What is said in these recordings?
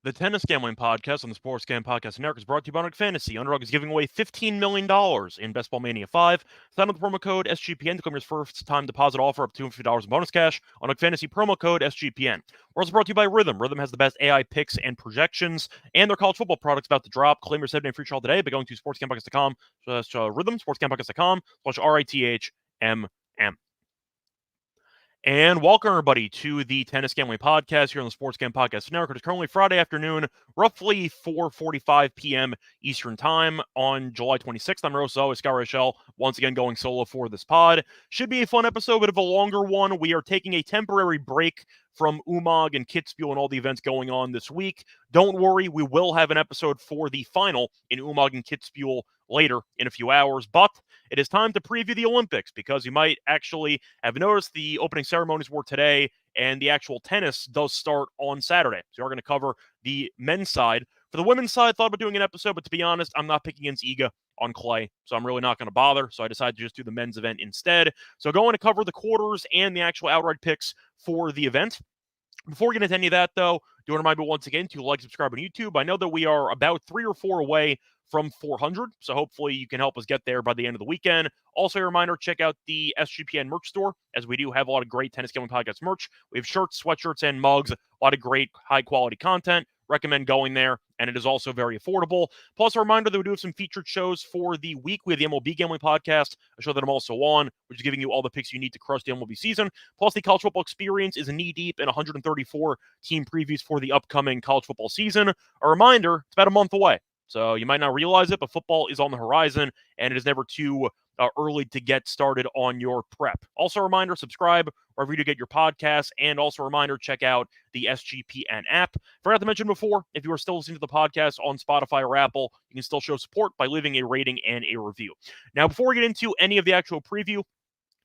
The Tennis Gambling Podcast on the Sports Gambling Podcast Network is brought to you by Underdog Fantasy. Underdog is giving away $15 million in Best Ball Mania 5. Sign up with the promo code SGPN to claim your first time deposit offer up to $250 in bonus cash. Underdog Fantasy promo code SGPN. We're also brought to you by Rhythm. Rhythm has the best AI picks and projections, and their college football products about to drop. Claim your 7-day free trial today by going to sportsgamblingpodcast.com/rhythm, sportsgamblingpodcast.com/RITHMM. And welcome, everybody, to the Tennis Gambling Podcast here on the Sports Gambling Podcast Network. It's currently Friday afternoon, roughly 4:45 p.m. Eastern Time on July 26th. I'm Scott Reichel, once again going solo for this pod. Should be a fun episode, but of a longer one. We are taking a temporary break from Umag and Kitzbühel and all the events going on this week. Don't worry, we will have an episode for the final in Umag and Kitzbühel later in a few hours, but it is time to preview the Olympics because you might actually have noticed the opening ceremonies were today and the actual tennis does start on Saturday. So we're going to cover the men's side. For the women's side, I thought about doing an episode, but to be honest, I'm not picking against Iga on clay, so I'm really not going to bother. So I decided to just do the men's event instead. So going to cover the quarters and the actual outright picks for the event. Before we get into any of that, though, do want to remind you once again to like, subscribe on YouTube. I know that we are about 3 or 4 away from 400, so hopefully you can help us get there by the end of the weekend. Also, a reminder, check out the SGPN merch store, as we do have a lot of great Tennis Gambling Podcast merch. We have shirts, sweatshirts, and mugs, a lot of great high-quality content. Recommend going there, and it is also very affordable. Plus, a reminder that we do have some featured shows for the week. We have the MLB Gambling Podcast, a show that I'm also on, which is giving you all the picks you need to crush the MLB season. Plus, the College Football Experience is knee-deep in 134 team previews for the upcoming college football season. A reminder, it's about a month away. So you might not realize it, but football is on the horizon, and it is never too early to get started on your prep. Also a reminder, subscribe wherever you get your podcasts, and also a reminder, check out the SGPN app. Forgot to mention before, if you are still listening to the podcast on Spotify or Apple, you can still show support by leaving a rating and a review. Now, before we get into any of the actual preview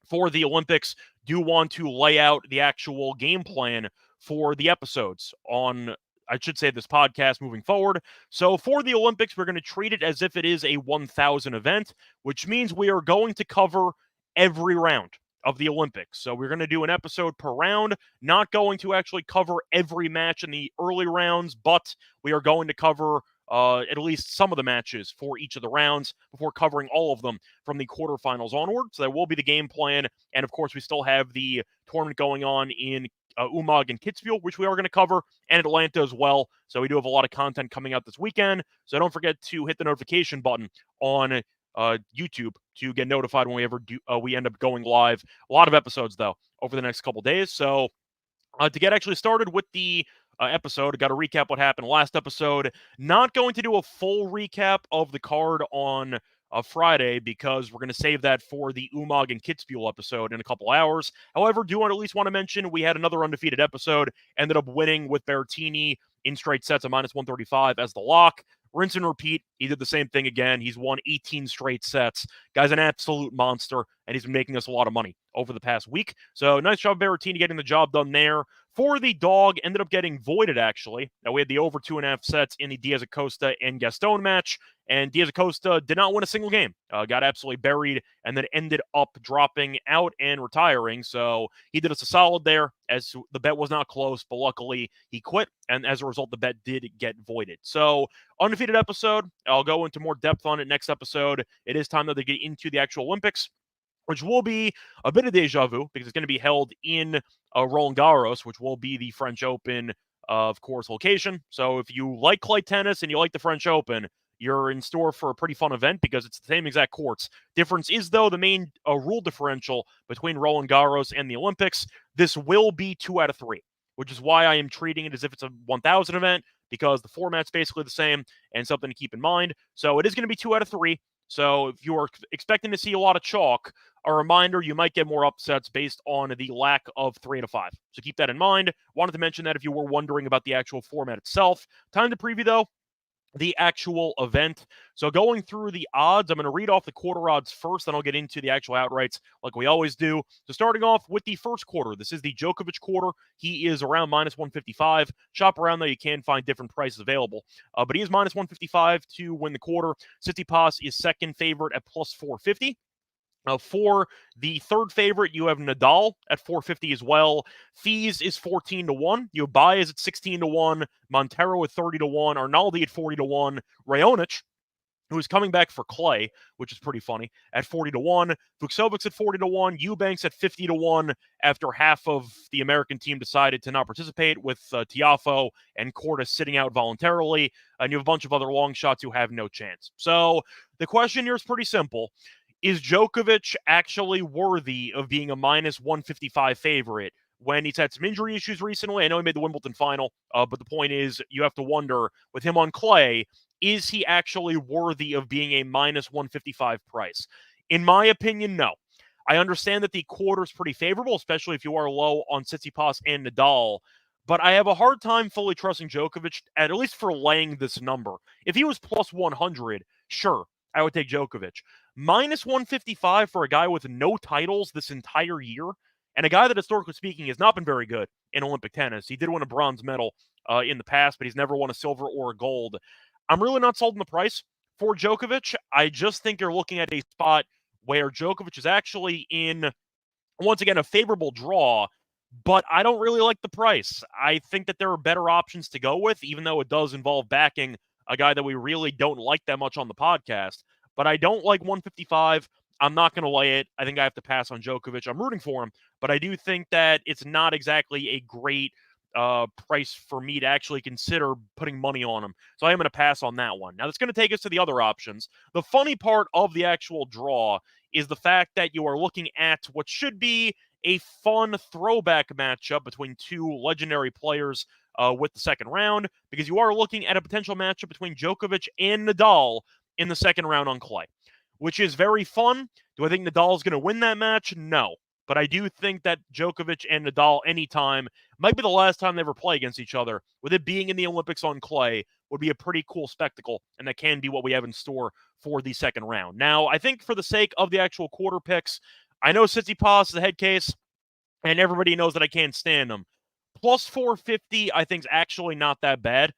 for the Olympics, do want to lay out the actual game plan for the episodes on, I should say, this podcast moving forward. So for the Olympics, we're going to treat it as if it is a 1,000 event, which means we are going to cover every round of the Olympics. So we're going to do an episode per round, not going to actually cover every match in the early rounds, but we are going to cover at least some of the matches for each of the rounds before covering all of them from the quarterfinals onward. So that will be the game plan. And of course, we still have the tournament going on in Umag and Kitzbühel, which we are going to cover, and Atlanta as well. So we do have a lot of content coming out this weekend. So don't forget to hit the notification button on YouTube to get notified when we end up going live. A lot of episodes, though, over the next couple days. So to get actually started with the episode, got to recap what happened last episode. Not going to do a full recap of the card on Friday because we're going to save that for the Umag and Kitzbühel episode in a couple hours. However, do want at least want to mention we had another undefeated episode, ended up winning with Berrettini in straight sets at -135 as the lock. Rinse and repeat. He did the same thing again. He's won 18 straight sets. Guy's an absolute monster, and he's been making us a lot of money over the past week. So nice job, Berrettini, getting the job done there. For the dog, ended up getting voided, actually. Now, we had the over 2.5 sets in the Diaz-Acosta and Gaston match, and Diaz-Acosta did not win a single game. Got absolutely buried, and then ended up dropping out and retiring. So he did us a solid there, as the bet was not close, but luckily he quit, and as a result, the bet did get voided. So undefeated episode. I'll go into more depth on it next episode. It is time, though, to get into the actual Olympics, which will be a bit of deja vu because it's going to be held in Roland Garros, which will be the French Open, of course, location. So if you like clay tennis and you like the French Open, you're in store for a pretty fun event because it's the same exact courts. Difference is, though, the main rule differential between Roland Garros and the Olympics. This will be 2 out of 3, which is why I am treating it as if it's a 1,000 event because the format's basically the same and something to keep in mind. So it is going to be 2 out of 3. So if you're expecting to see a lot of chalk, a reminder, you might get more upsets based on the lack of 3 out of 5. So keep that in mind. Wanted to mention that if you were wondering about the actual format itself. Time to preview, though, the actual event. So going through the odds, I'm going to read off the quarter odds first, then I'll get into the actual outrights like we always do. So starting off with the first quarter, this is the Djokovic quarter. He is around -155. Shop around, though, you can find different prices available. But he is -155 to win the quarter. Tsitsipas is second favorite at +450. For the third favorite, you have Nadal at 450 as well. Fees is 14-1. You have Baez at 16-1. Montero at 30-1. Arnaldi at 40-1. Raonic, who's coming back for Clay, which is pretty funny, at 40-1. Vukcovic's at 40-1. Eubanks at 50-1 after half of the American team decided to not participate, with Tiafoe and Cordes sitting out voluntarily. And you have a bunch of other long shots who have no chance. So the question here is pretty simple. Is Djokovic actually worthy of being a minus 155 favorite when he's had some injury issues recently? I know he made the Wimbledon final, but the point is, you have to wonder, with him on clay, is he actually worthy of being a minus 155 price? In my opinion, no. I understand that the quarter is pretty favorable, especially if you are low on Tsitsipas and Nadal, but I have a hard time fully trusting Djokovic, at least for laying this number. If he was plus 100, sure, I would take Djokovic. Minus 155 for a guy with no titles this entire year, and a guy that, historically speaking, has not been very good in Olympic tennis. He did win a bronze medal in the past, but he's never won a silver or a gold. I'm really not sold on the price for Djokovic. I just think you're looking at a spot where Djokovic is actually in, once again, a favorable draw, but I don't really like the price. I think that there are better options to go with, even though it does involve backing a guy that we really don't like that much on the podcast. But I don't like 155. I'm not going to lay it. I think I have to pass on Djokovic. I'm rooting for him, but I do think that it's not exactly a great price for me to actually consider putting money on him. So I am going to pass on that one. Now, that's going to take us to the other options. The funny part of the actual draw is the fact that you are looking at what should be a fun throwback matchup between two legendary players with the second round, because you are looking at a potential matchup between Djokovic and Nadal in the second round on clay, which is very fun. Do I think Nadal is going to win that match? No. But I do think that Djokovic and Nadal anytime, might be the last time they ever play against each other, with it being in the Olympics on clay, would be a pretty cool spectacle, and that can be what we have in store for the second round. Now, I think for the sake of the actual quarter picks, I know Tsitsipas is the head case, and everybody knows that I can't stand him. Plus 450, I think, is actually not that bad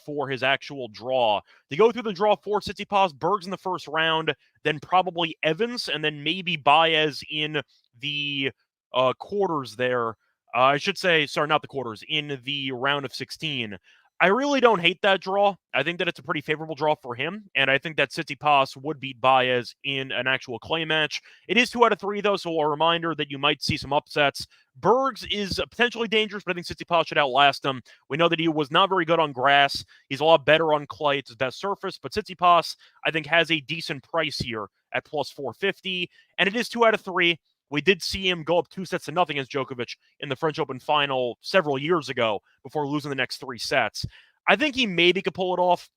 for his actual draw. To go through the draw for Tsitsipas, Berg's in the first round, then probably Evans, and then maybe Baez in the quarters there. I should say, sorry, not the quarters, in the round of 16. I really don't hate that draw. I think that it's a pretty favorable draw for him, and I think that Tsitsipas would beat Baez in an actual clay match. It is 2 out of 3, though, so a reminder that you might see some upsets. Bergs is potentially dangerous, but I think Tsitsipas should outlast him. We know that he was not very good on grass. He's a lot better on clay. It's his best surface, but Tsitsipas, I think, has a decent price here at plus 450, and it is 2 out of 3. We did see him go up 2-0 against Djokovic in the French Open final several years ago before losing the next 3 sets. I think he maybe could pull it off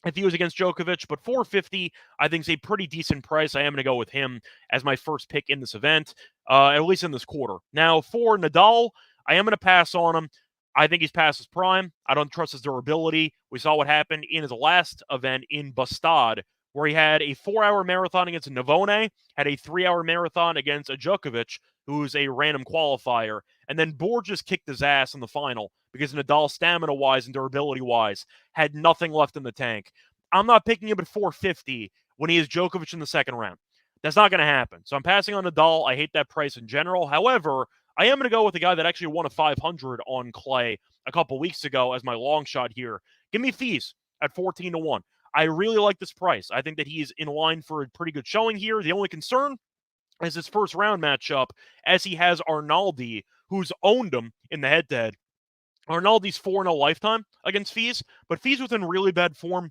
if he was against Djokovic, but 450, I think, is a pretty decent price. I am going to go with him as my first pick in this event, at least in this quarter. Now, for Nadal, I am going to pass on him. I think he's past his prime. I don't trust his durability. We saw what happened in his last event in Bastad, where he had a 4-hour marathon against Navone, had a 3-hour marathon against a Djokovic, who's a random qualifier, and then Borges kicked his ass in the final because Nadal, stamina-wise and durability-wise, had nothing left in the tank. I'm not picking him at 450 when he is Djokovic in the second round. That's not going to happen. So I'm passing on Nadal. I hate that price in general. However, I am going to go with the guy that actually won a 500 on clay a couple weeks ago as my long shot here. Give me Fees at 14-1. I really like this price. I think that he's in line for a pretty good showing here. The only concern is his first round matchup, as he has Arnaldi, who's owned him in the head-to-head. Arnaldi's 4-0 lifetime against Fees, but Fees was in really bad form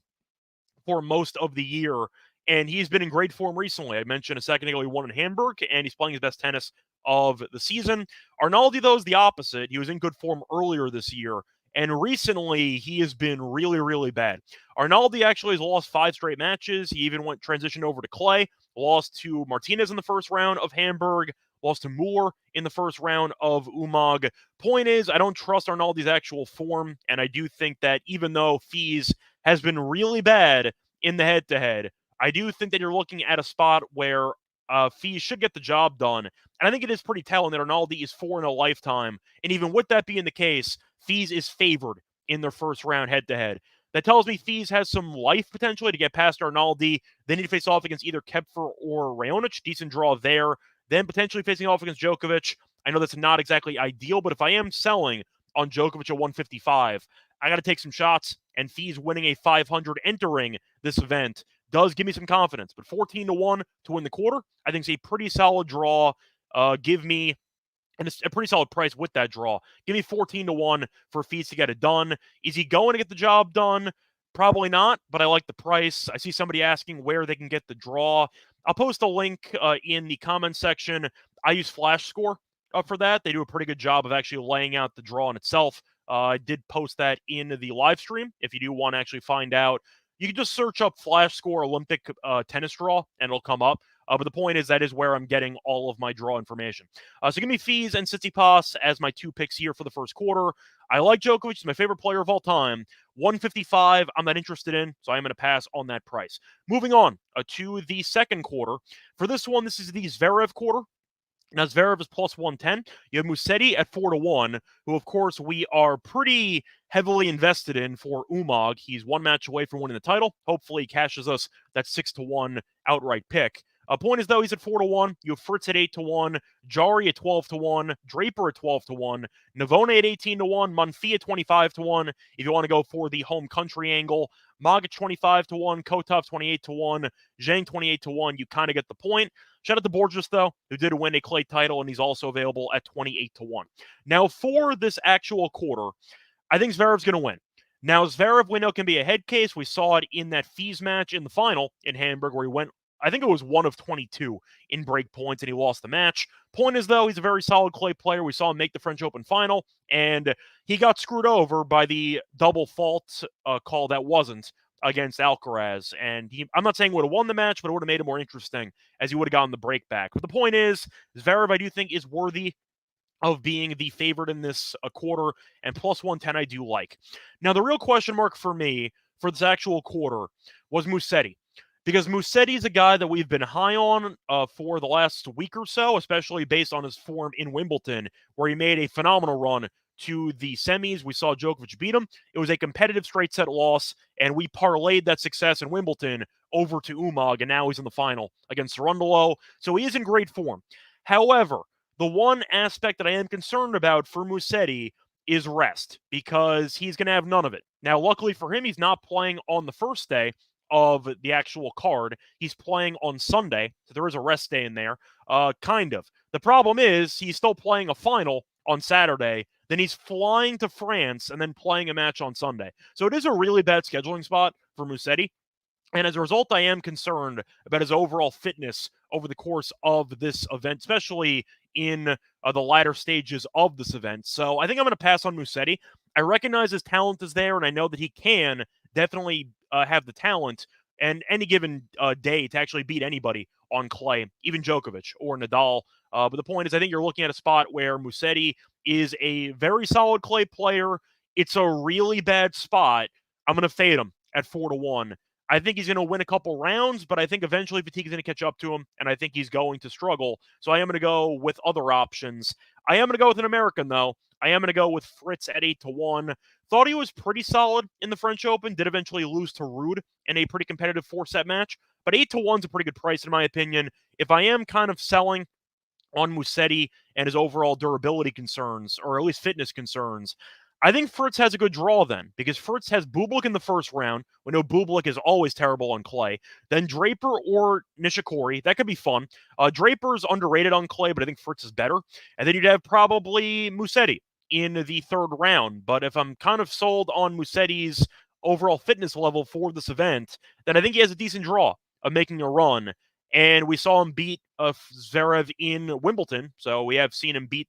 for most of the year, and he's been in great form recently. I mentioned a second ago he won in Hamburg, and he's playing his best tennis of the season. Arnaldi, though, is the opposite. He was in good form earlier this year, and recently he has been really, really bad. Arnaldi actually has lost 5 straight matches. He even transitioned over to clay, lost to Martinez in the first round of Hamburg, lost to Moore in the first round of Umag. Point is, I don't trust Arnaldi's actual form, and I do think that even though Fees has been really bad in the head-to-head, I do think that you're looking at a spot where Fees should get the job done. And I think it is pretty telling that Arnaldi is 4-0 lifetime. And even with that being the case, Fees is favored in their first round head-to-head. That tells me Thies has some life potentially to get past Arnaldi. They need to face off against either Kepfer or Raonic. Decent draw there. Then potentially facing off against Djokovic. I know that's not exactly ideal, but if I am selling on Djokovic at 155, I got to take some shots, and Thies winning a 500 entering this event does give me some confidence. But 14-1 to win the quarter, I think is a pretty solid draw. Give me and it's a pretty solid price with that draw. Give me 14-1 for Thies to get it done. Is he going to get the job done? Probably not, but I like the price. I see somebody asking where they can get the draw. I'll post a link in the comments section. I use Flash Score for that. They do a pretty good job of actually laying out the draw in itself. I did post that in the live stream. If you do want to actually find out, you can just search up Flash Score Olympic tennis draw, and it'll come up. But the point is that is where I'm getting all of my draw information. So give me Thies and Tsitsipas as my two picks here for the first quarter. I like Djokovic. He's my favorite player of all time. 155, I'm not interested in, so I'm going to pass on that price. Moving on to the second quarter. For this one, this is the Zverev quarter. Now, Zverev is plus 110. You have Musetti at 4-1, who, of course, we are pretty heavily invested in for Umag. He's one match away from winning the title. Hopefully, he cashes us that 6-1 outright pick. Point is, though, he's at 4-1. You have Fritz at 8-1, Jari at 12-1, Draper at 12-1, Navone at 18-1, Monfils at 25-1. If you want to go for the home country angle, Mag at 25-1, Kotov 28-1, Zhang 28-1. You kind of get the point. Shout out to Borges, though, who did win a clay title, and he's also available at 28-1. Now, for this actual quarter, I think Zverev's going to win. Now, Zverev window can be a head case. We saw it in that Thies match in the final in Hamburg, where he went, I think it was 1 of 22 in break points, and he lost the match. Point is, though, he's a very solid clay player. We saw him make the French Open final, and he got screwed over by the double fault call that wasn't against Alcaraz. And I'm not saying would have won the match, but it would have made it more interesting as he would have gotten the break back. But the point is, Zverev, I do think, is worthy of being the favorite in this quarter, and plus 110 I do like. Now, the real question mark for me for this actual quarter was Musetti. Because Musetti is a guy that we've been high on for the last week or so, especially based on his form in Wimbledon, where he made a phenomenal run to the semis. We saw Djokovic beat him. It was a competitive straight set loss, and we parlayed that success in Wimbledon over to Umag, and now he's in the final against Cerundolo. So he is in great form. However, the one aspect that I am concerned about for Musetti is rest, because he's going to have none of it. Now, luckily for him, he's not playing on the first day of the actual card. He's playing on Sunday, so there is a rest day in there, kind of. The problem is he's still playing a final on Saturday, then he's flying to France and then playing a match on Sunday. So it is a really bad scheduling spot for Musetti. And as a result, I am concerned about his overall fitness over the course of this event, especially in the latter stages of this event. So I think I'm going to pass on Musetti. I recognize his talent is there, and I know that he can definitely have the talent and any given day to actually beat anybody on clay, even Djokovic or Nadal. But the point is, I think you're looking at a spot where Musetti is a very solid clay player. It's a really bad spot. I'm going to fade him at 4-1. I think he's going to win a couple rounds, but I think eventually fatigue's going to catch up to him, and I think he's going to struggle. So I am going to go with other options. I am going to go with an American, though. I am going to go with Fritz at 8-1. Thought he was pretty solid in the French Open. Did eventually lose to Ruud in a pretty competitive 4-set match. But 8-1 is a pretty good price, in my opinion. If I am kind of selling on Musetti and his overall durability concerns, or at least fitness concerns, I think Fritz has a good draw then, because Fritz has Bublik in the first round. We know Bublik is always terrible on clay. Then Draper or Nishikori. That could be fun. Draper's underrated on clay, but I think Fritz is better. And then you'd have probably Musetti in the third round. But if I'm kind of sold on Musetti's overall fitness level for this event, then I think he has a decent draw of making a run. And we saw him beat Zverev in Wimbledon, so we have seen him beat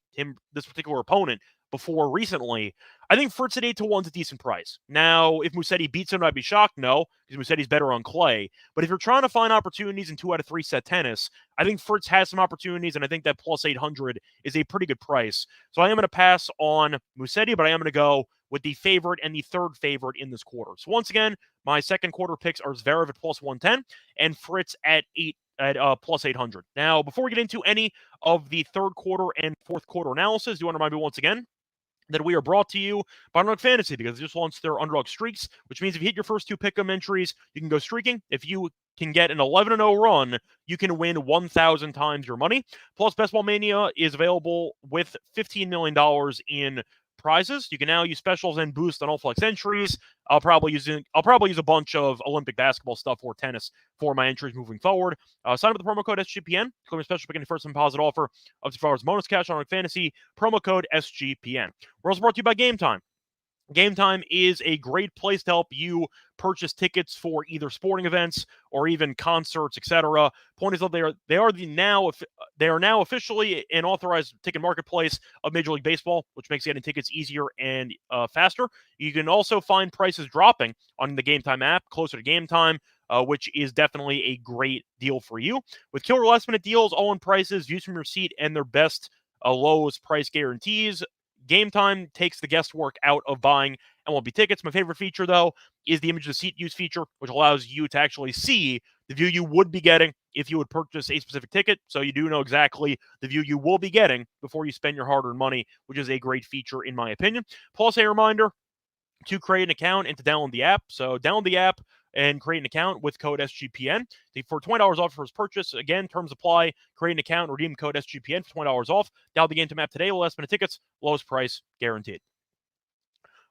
this particular opponent before recently. I think Fritz at 8-1 is a decent price. Now, if Musetti beats him, I'd be shocked. No, because Musetti's better on clay. But if you're trying to find opportunities in 2 out of 3 set tennis, I think Fritz has some opportunities, and I think that plus 800 is a pretty good price. So I am going to pass on Musetti, but I am going to go with the favorite and the third favorite in this quarter. So once again, my second quarter picks are Zverev at plus 110 and Fritz at plus 800. Now, before we get into any of the third quarter and fourth quarter analysis, do you want to remind me once again that we are brought to you by Underdog Fantasy, because they just launched their Underdog Streaks, which means if you hit your first 2 pick'em entries, you can go streaking. If you can get an 11-0 run, you can win 1,000 times your money. Plus, Best Ball Mania is available with $15 million in prizes. You can now use specials and boost on all flex entries. I'll probably use a bunch of Olympic basketball stuff or tennis for my entries moving forward. Sign up with the promo code SGPN. Claim a special pick and first deposit offer up to far as bonus cash on Fantasy. Promo code SGPN. We're also brought to you by Game Time. Game Time is a great place to help you purchase tickets for either sporting events or even concerts, etc. Point is that they are now officially an authorized ticket marketplace of Major League Baseball, which makes getting tickets easier and faster. You can also find prices dropping on the Game Time app closer to game time, which is definitely a great deal for you. With killer last minute deals, all-in prices, views from your seat, and their best lowest price guarantees, Game Time takes the guesswork out of buying MLB tickets. My favorite feature, though, is the image of the seat use feature, which allows you to actually see the view you would be getting if you would purchase a specific ticket. So you do know exactly the view you will be getting before you spend your hard-earned money, which is a great feature in my opinion. Plus, a reminder to create an account and to download the app. So download the app and create an account with code SGPN for $20 off for his purchase. Again, terms apply. Create an account, redeem code SGPN for $20 off. Download the Game Time app today. Last minute tickets, lowest price guaranteed.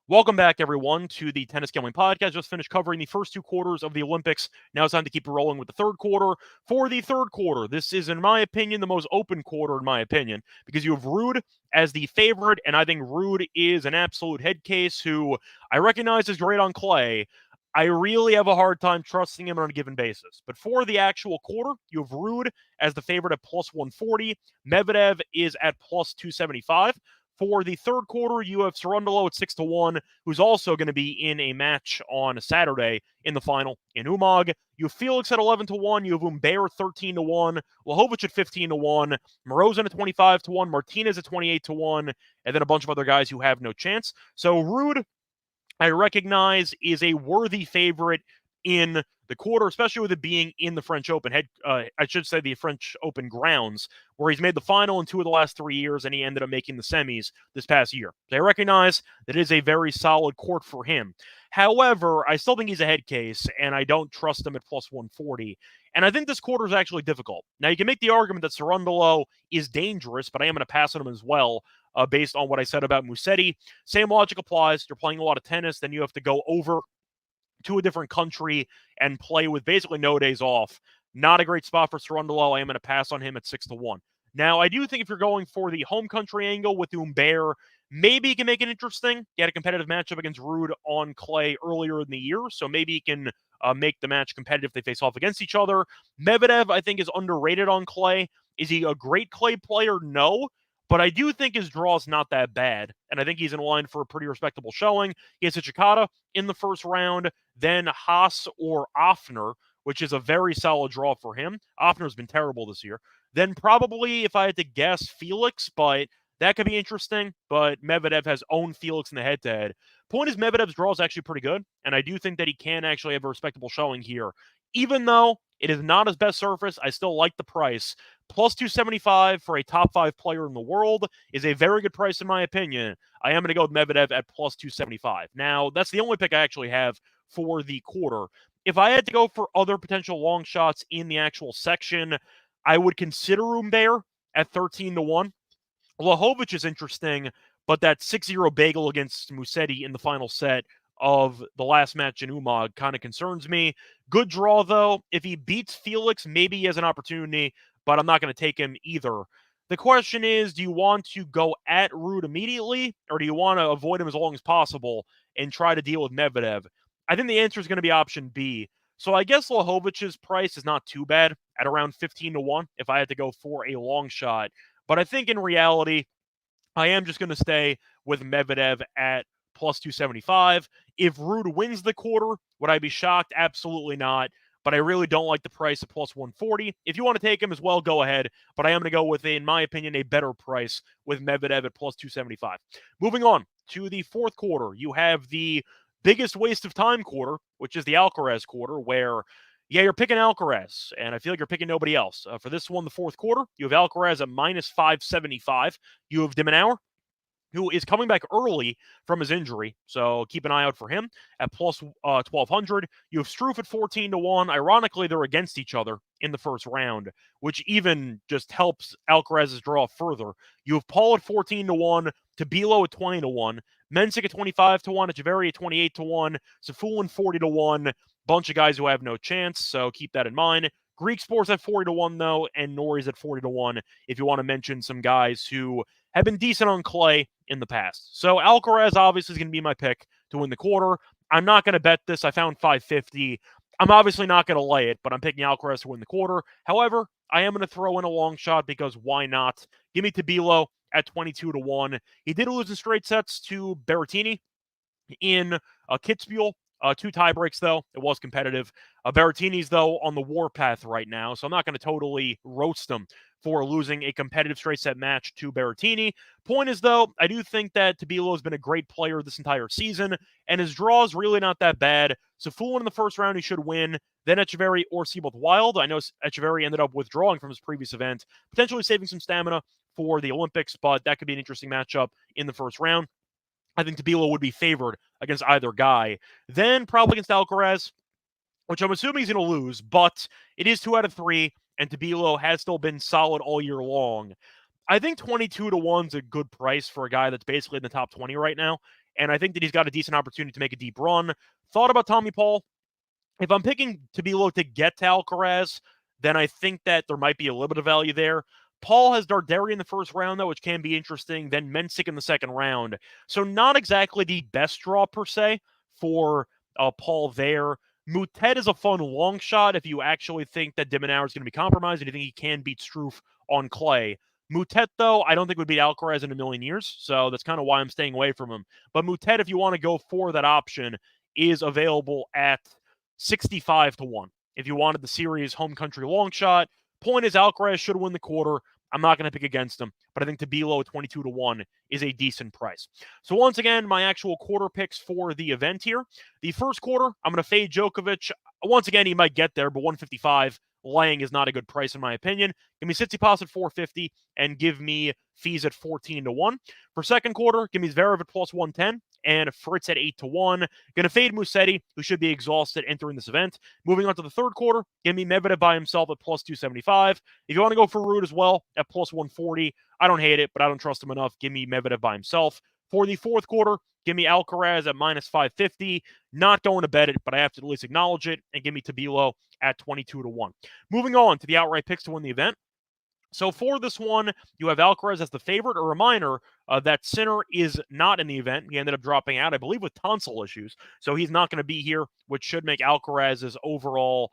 Welcome back, everyone, to the Tennis Gambling Podcast. Just finished covering the first 2 quarters of the Olympics. Now it's time to keep it rolling with the third quarter. For the third quarter, this is, in my opinion, the most open quarter, in my opinion, because you have Ruud as the favorite, and I think Ruud is an absolute head case who I recognize is great on clay. I really have a hard time trusting him on a given basis. But for the actual quarter, you have Ruud as the favorite at plus 140. Medvedev is at plus 275. For the third quarter, you have Cerundolo at 6-1, who's also going to be in a match on Saturday in the final in Umag. You have Felix at 11-1. You have Humbert 13-1. Lajovic at 15-1. Morozin at 25-1. Martinez at 28-1. And then a bunch of other guys who have no chance. So Ruud, I recognize, is a worthy favorite in the quarter, especially with it being in the French Open. I should say the French Open grounds, where he's made the final in 2 of the last 3 years, and he ended up making the semis this past year. So I recognize that it is a very solid court for him. However, I still think he's a head case, and I don't trust him at plus 140. And I think this quarter is actually difficult. Now, you can make the argument that Cerundolo is dangerous, but I am going to pass on him as well, based on what I said about Musetti. Same logic applies. You're playing a lot of tennis, then you have to go over to a different country and play with basically no days off. Not a great spot for Cerundolo. I am going to pass on him at 6-1. Now, I do think if you're going for the home country angle with Humbert, maybe he can make it interesting. He had a competitive matchup against Ruud on clay earlier in the year, so maybe he can make the match competitive if they face off against each other. Medvedev, I think, is underrated on clay. Is he a great clay player? No. But I do think his draw is not that bad, and I think he's in line for a pretty respectable showing. He has Hijikata in the first round, then Haas or Offner, which is a very solid draw for him. Offner's been terrible this year. Then probably, if I had to guess, Felix, but that could be interesting. But Medvedev has owned Felix in the head-to-head. Point is, Medvedev's draw is actually pretty good, and I do think that he can actually have a respectable showing here. Even though it is not his best surface, I still like the price. Plus 275 for a top 5 player in the world is a very good price in my opinion. I am going to go with Medvedev at plus 275. Now, that's the only pick I actually have for the quarter. If I had to go for other potential long shots in the actual section, I would consider Humbert at 13-1. Lajovic is interesting, but that 6-0 bagel against Musetti in the final set of the last match in Umag kind of concerns me. Good draw, though. If he beats Felix, maybe he has an opportunity, but I'm not going to take him either. The question is, do you want to go at Ruud immediately, or do you want to avoid him as long as possible and try to deal with Medvedev? I think the answer is going to be option B. So I guess Lajovic's price is not too bad at around 15-1 if I had to go for a long shot. But I think in reality, I am just going to stay with Medvedev at plus 275. If Ruud wins the quarter, would I be shocked? Absolutely not. But I really don't like the price at plus 140. If you want to take him as well, go ahead. But I am going to go with, in my opinion, a better price with Medvedev at plus 275. Moving on to the fourth quarter, you have the biggest waste of time quarter, which is the Alcaraz quarter, where, yeah, you're picking Alcaraz, and I feel like you're picking nobody else. For this one, the fourth quarter, you have Alcaraz at minus 575. You have de Minaur who is coming back early from his injury. So keep an eye out for him at plus 1,200. You have Struff at 14-1. Ironically, they're against each other in the first round, which even just helps Alcaraz's draw further. You have Paul at 14-1, Tabilo at 20-1, Mensik at 25-1, Echeverry at 28-1, Safulin 40-1. Bunch of guys who have no chance, so keep that in mind. Greek Sports at 40-1, though, and Norrie's at 40-1 if you want to mention some guys who have been decent on clay in the past. So Alcaraz obviously is going to be my pick to win the quarter. I'm not going to bet this. I found 550. I'm obviously not going to lay it, but I'm picking Alcaraz to win the quarter. However, I am going to throw in a long shot because why not? Give me Tabilo at 22-1. He did lose in straight sets to Berrettini in Kitzbühel. 2 tie breaks, though. It was competitive. Berrettini's, though, on the warpath right now, so I'm not going to totally roast him for losing a competitive straight set match to Berrettini. Point is, though, I do think that Tabilo has been a great player this entire season, and his draw is really not that bad. So Fulin in the first round, he should win. Then Echeverry or Seabold Wild. I know Echeverry ended up withdrawing from his previous event, potentially saving some stamina for the Olympics, but that could be an interesting matchup in the first round. I think Tabilo would be favored against either guy. Then probably against Alcaraz, which I'm assuming he's going to lose, but it is 2 out of 3, and Tabilo has still been solid all year long. I think 22-1 is a good price for a guy that's basically in the top 20 right now, and I think that he's got a decent opportunity to make a deep run. Thought about Tommy Paul. If I'm picking Tabilo to get to Alcaraz, then I think that there might be a little bit of value there. Paul has Darderi in the first round, though, which can be interesting. Then Mensik in the second round. So not exactly the best draw, per se, for Paul there. Moutet is a fun long shot if you actually think that de Minaur is going to be compromised and you think he can beat Struff on clay. Moutet, though, I don't think would beat Alcaraz in a million years, so that's kind of why I'm staying away from him. But Moutet, if you want to go for that option, is available at 65-1. If you wanted the series home country long shot, point is Alcaraz should win the quarter. I'm not going to pick against him, but I think Tabilo at 22-1 is a decent price. So once again, my actual quarter picks for the event here. The first quarter, I'm going to fade Djokovic. Once again, he might get there, but 155 laying is not a good price in my opinion. Give me Tsitsipas at 450 and give me fees at 14-1. For second quarter, give me Zverev at plus 110 and Fritz at 8-1. Going to fade Musetti, who should be exhausted entering this event. Moving on to the third quarter, give me Medvedev by himself at plus 275. If you want to go for Ruud as well at plus 140, I don't hate it, but I don't trust him enough. Give me Medvedev by himself. For the fourth quarter, give me Alcaraz at minus 550. Not going to bet it, but I have to at least acknowledge it, and give me Tabilo at 22-1. Moving on to the outright picks to win the event. So for this one, you have Alcaraz as the favorite. A reminder that Sinner is not in the event. He ended up dropping out, I believe, with tonsil issues. So he's not going to be here, which should make Alcaraz's overall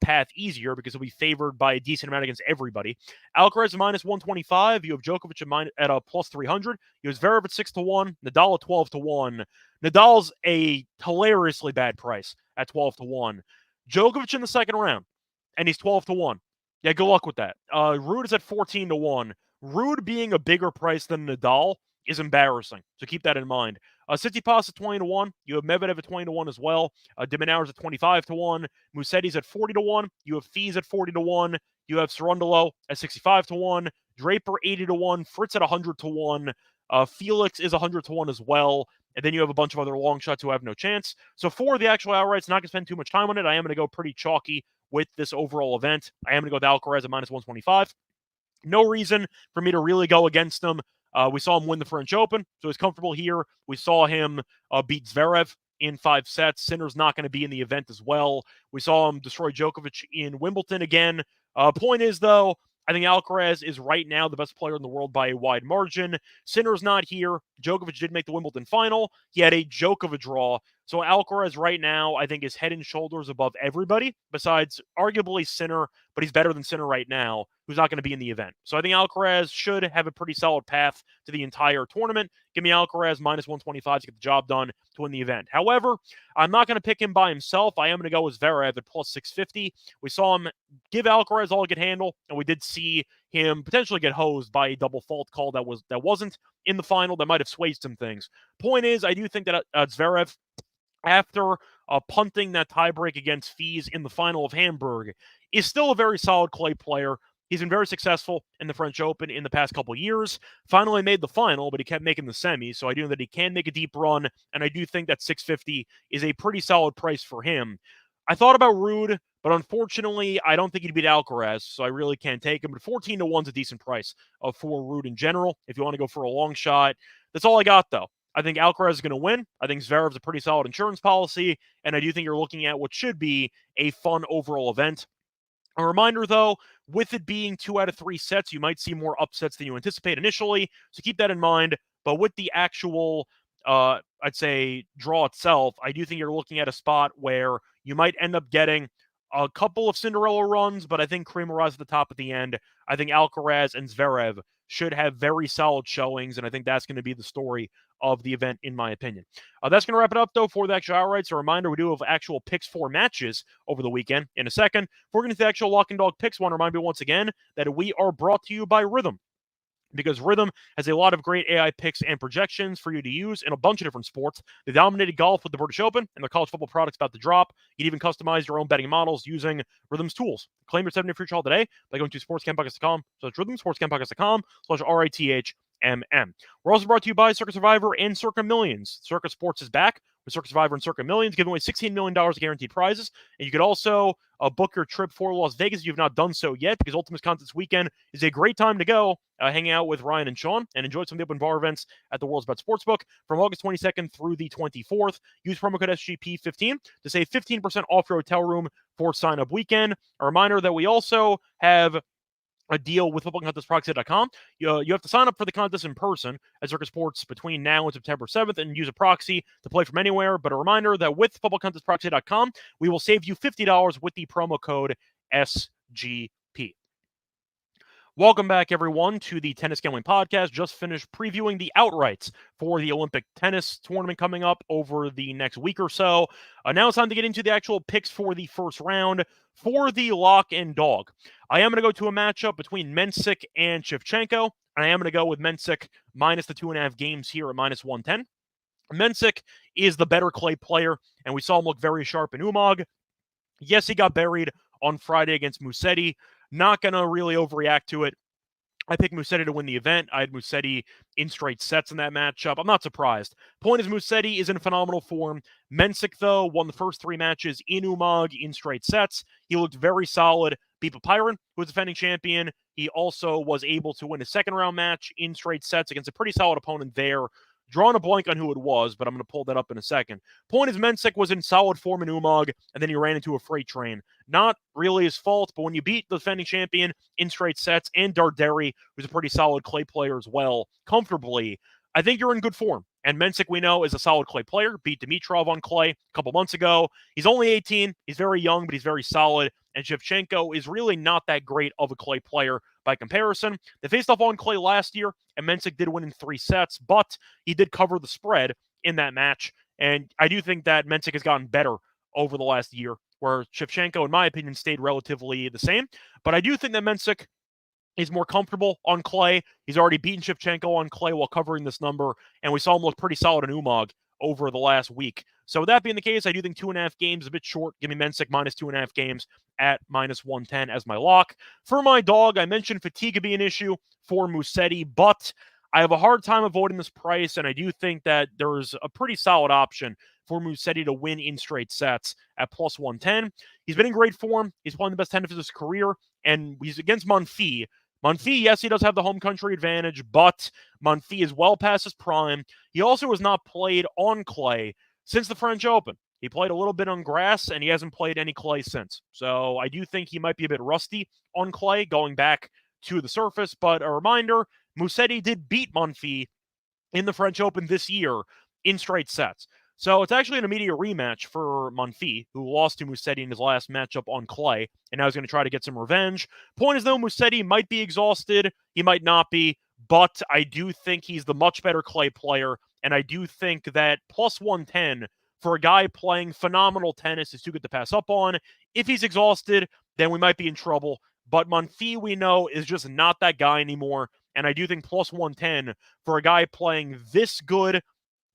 path easier because he'll be favored by a decent amount against everybody. Alcaraz is minus 125. You have Djokovic at a plus 300. You have Zverev at 6-1. Nadal at 12-1. Nadal's a hilariously bad price at 12-1. Djokovic in the second round, and he's 12-1. Yeah, good luck with that. Ruud is at 14-1. Ruud being a bigger price than Nadal is embarrassing, so keep that in mind. Tsitsipas at 20-1. You have Medvedev at 20-1 as well. De Minaur's at 25-1. Musetti's at 40-1. You have Fees at 40-1. You have Cerundolo at 65-1. Draper 80-1. Fritz at 100-1. Felix is 100-1 as well. And then you have a bunch of other long shots who have no chance. So for the actual outrights, not going to spend too much time on it. I am going to go pretty chalky with this overall event. I am going to go with Alcaraz at minus 125. No reason for me to really go against him. We saw him win the French Open, so he's comfortable here. We saw him beat Zverev in 5 sets. Sinner's not going to be in the event as well. We saw him destroy Djokovic in Wimbledon again. Point is, though, I think Alcaraz is right now the best player in the world by a wide margin. Sinner's not here. Djokovic did make the Wimbledon final. He had a joke of a draw. So Alcaraz right now, I think, is head and shoulders above everybody, besides arguably Sinner, but he's better than Sinner right now, who's not going to be in the event. So I think Alcaraz should have a pretty solid path to the entire tournament. Give me Alcaraz minus 125 to get the job done to win the event. However, I'm not going to pick him by himself. I am going to go with Zverev at plus 650. We saw him give Alcaraz all he could handle, and we did see him potentially get hosed by a double fault call that wasn't in the final that might have swayed some things. Point is, I do think that Zverev, after punting that tiebreak against Fees in the final of Hamburg, is still a very solid clay player. He's been very successful in the French Open in the past couple years. Finally made the final, but he kept making the semis, so I do know that he can make a deep run, and I do think that 650 is a pretty solid price for him. I thought about Ruud, but unfortunately, I don't think he'd beat Alcaraz, so I really can't take him. But 14 to 1 is a decent price for Ruud in general. If you want to go for a long shot, that's all I got, though. I think Alcaraz is going to win. I think Zverev's a pretty solid insurance policy, and I do think you're looking at what should be a fun overall event. A reminder, though, with it being 2 out of 3 sets, you might see more upsets than you anticipate initially, so keep that in mind. But with the actual, I'd say, draw itself, I do think you're looking at a spot where you might end up getting a couple of Cinderella runs, but I think cream will rise at the top at the end. I think Alcaraz and Zverev should have very solid showings, and I think that's going to be the story of the event, in my opinion. That's going to wrap it up, though, for the actual outrights. A reminder, we do have actual picks for matches over the weekend in a second. Before we get into the actual lock and dog picks, I want to remind you once again that we are brought to you by Rhythm, because Rhythm has a lot of great AI picks and projections for you to use in a bunch of different sports. They dominated golf with the British Open, and their college football products about to drop. You can even customize your own betting models using Rhythm's tools. Claim your 7-day free trial today by going to sportscampodcast.com. So it's Rhythm, sportscampodcast.com/RITHMM. We're also brought to you by Circa Survivor and Circa Millions. Circa Sports is back with Circa Survivor and Circa Millions, giving away $16 million of guaranteed prizes. And you could also book your trip for Las Vegas if you've not done so yet, because Ultimate Contest Weekend is a great time to go hang out with Ryan and Sean and enjoy some of the open bar events at the World's Bet Sportsbook from August 22nd through the 24th. Use promo code SGP15 to save 15% off your hotel room for sign-up weekend. A reminder that we also have a deal with footballcontestproxy.com. You have to sign up for the contest in person at Circa Sports between now and September 7th and use a proxy to play from anywhere. But a reminder that with footballcontestproxy.com, we will save you $50 with the promo code SGP. Welcome back, everyone, to the Tennis Gambling Podcast. Just finished previewing the outrights for the Olympic tennis tournament coming up over the next week or so. Now it's time to get into the actual picks for the first round for the lock and dog. I am going to go to a matchup between Mensik and Shevchenko, and I am going to go with Mensik minus the 2.5 games here at minus 110. Mensik is the better clay player, and we saw him look very sharp in Umag. Yes, he got buried on Friday against Musetti. Not going to really overreact to it. I picked Musetti to win the event. I had Musetti in straight sets in that matchup. I'm not surprised. Point is, Musetti is in phenomenal form. Mensik, though, won the first 3 matches in Umag in straight sets. He looked very solid. Beat Papiron, who was defending champion. He also was able to win a second-round match in straight sets against a pretty solid opponent there. Drawing a blank on who it was, but I'm going to pull that up in a second. Point is, Mensik was in solid form in Umag, and then he ran into a freight train. Not really his fault, but when you beat the defending champion in straight sets and Darderi, who's a pretty solid clay player as well, comfortably, I think you're in good form. And Mensik, we know, is a solid clay player. Beat Dimitrov on clay a couple months ago. He's only 18. He's very young, but he's very solid. And Shevchenko is really not that great of a clay player by comparison. They faced off on clay last year, and Mensik did win in 3 sets, but he did cover the spread in that match. And I do think that Mensik has gotten better over the last year, where Shevchenko, in my opinion, stayed relatively the same. But I do think that Mensik is more comfortable on clay. He's already beaten Shevchenko on clay while covering this number, and we saw him look pretty solid in Umag over the last week. So with that being the case, I do think 2.5 games is a bit short. Give me Mensik minus 2.5 games at minus 110 as my lock. For my dog, I mentioned fatigue could be an issue for Musetti, but I have a hard time avoiding this price, and I do think that there's a pretty solid option for Musetti to win in straight sets at plus 110. He's been in great form. He's playing the best tennis of his career, and he's against Monfils. Monfils, yes, he does have the home country advantage, but Monfils is well past his prime. He also has not played on clay since the French Open. He played a little bit on grass, and he hasn't played any clay since. So I do think he might be a bit rusty on clay going back to the surface. But a reminder, Musetti did beat Monfils in the French Open this year in straight sets. So it's actually an immediate rematch for Monfils, who lost to Musetti in his last matchup on clay, and now he's going to try to get some revenge. Point is, though, Musetti might be exhausted. He might not be, but I do think he's the much better clay player, and I do think that plus 110 for a guy playing phenomenal tennis is too good to pass up on. If he's exhausted, then we might be in trouble. But Monfils, we know, is just not that guy anymore, and I do think plus 110 for a guy playing this good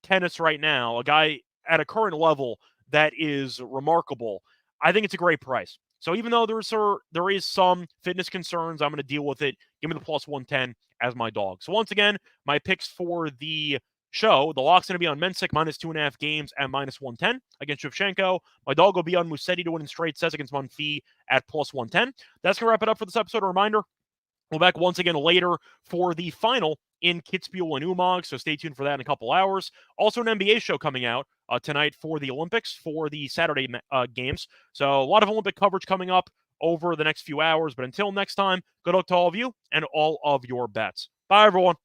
tennis right now, a guy at a current level that is remarkable, I think it's a great price. So even though there is some fitness concerns, I'm going to deal with it. Give me the plus 110 as my dog. So once again, my picks for the show, the lock's going to be on Mensik -2.5 games at -110 against Shevchenko. My dog will be on Musetti to win in straight sets against Monfils at plus 110. That's going to wrap it up for this episode. A reminder, we'll be back once again later for the final in Kitzbühel and Umag, so stay tuned for that in a couple hours. Also, an NBA show coming out tonight for the Olympics, for the Saturday games. So a lot of Olympic coverage coming up over the next few hours. But until next time, good luck to all of you and all of your bets. Bye, everyone.